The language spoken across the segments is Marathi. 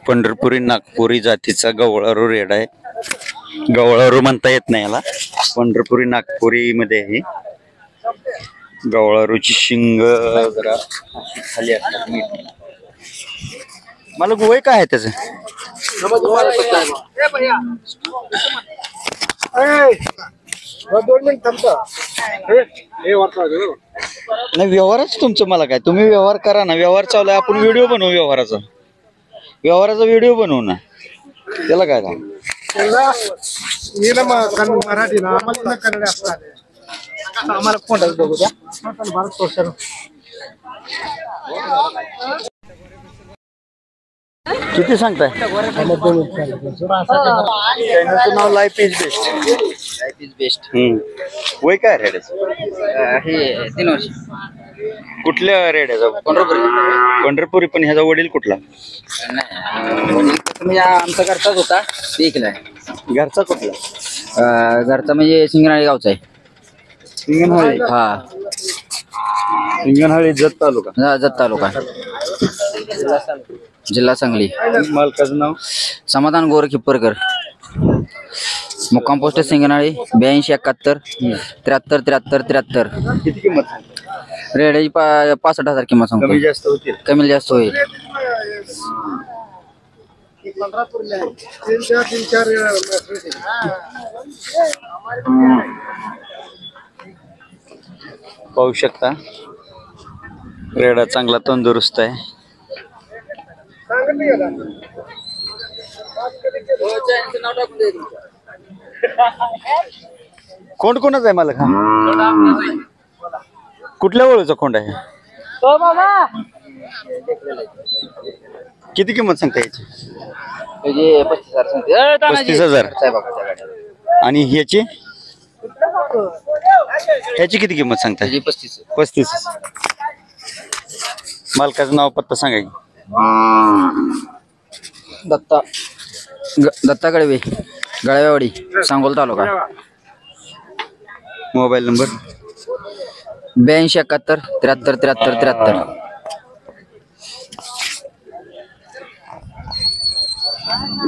पंढरपुरी नागपुरी जातीचा गवळारू रेड आहे. गवळारू म्हणता येत नाही याला, पंढरपुरी नागपुरी मध्ये आहे. गवळारूची शिंग जरा खाली असतात. मला वय काय आहे त्याच? नाही व्यवहारच तुमचं. मला काय, तुम्ही व्यवहार करा ना. व्यवहार चालू आहे, आपण व्हिडिओ बनवू. व्यवहाराचा व्हिडिओ बनवू ना. त्याला काय झालं? मराठी ना आम्हाला फोटोच बघू द्या. किती सांगताय? नाव life is best. Life is best. वय काय रेड्याचं? हे 3 वर्ष. कुठल्या रेड्याचा? पंढरपुरी. पण ह्याचा वडील कुठला? म्हणजे आमचा घरचाच होता, ते ऐकलाय. घरचा कुठला? घरचा म्हणजे सिंगनाळी गावचा आहे. सिंगनहळ्ळी. हा, सिंगनहळ्ळी जत तालुका. जत तालुका, जिल्हा सांगली. मालकाचं नाव? समाधान गोर खिप्परकर. मुक्काम पोस्ट सिंगनाळी. 82 71 73 73 73. किती किंमत? रेड्याची 65,000 किंमत सांगतो. कमी जास्त होतील? कमी जास्त होईल. पाहू शकता रेडा चांगला तंदुरुस्त आहे. कोण कोणाच आहे मला? कुठल्या ओळीचा खोंड आहे? किती किंमत सांगता याची? 35,000. आणि ह्याची किती किंमत सांगताय? 35. मालकाचं नाव पत्ता सांगा की. दत्ता गळवे, गळवेवाडी, सांगोल तालुका. Mobile number? 82 71 73 73 73.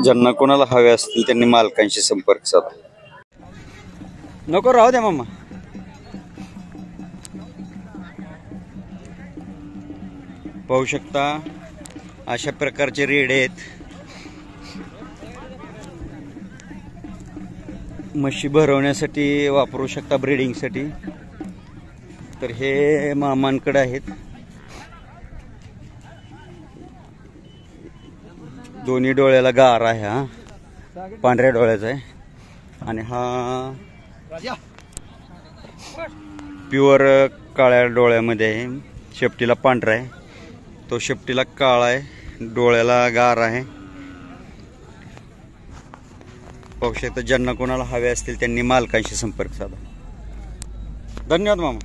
ज्यांना कोणाला हवे असतील त्यांनी मालकांशी संपर्क साधा. नको राहू द्या मामा. पाहू शकता अशा प्रकारचे रेडे आहेत. म्हशी भरवण्यासाठी वापरू शकता, ब्रीडिंगसाठी. तर हे मामांकडे आहेत. दोन्ही डोळ्याला गार आहे. हा पांढऱ्या डोळ्याचा आहे. आणि हा प्युअर काळ्या डोळ्यामध्ये आहे. शेपटीला पांढरा आहे, तो शेपटीला काळा आहे, डोळ्याला गार आहे. पाहू शकता. ज्यांना कोणाला हवे असतील त्यांनी मालकांशी संपर्क साधा. धन्यवाद मामा.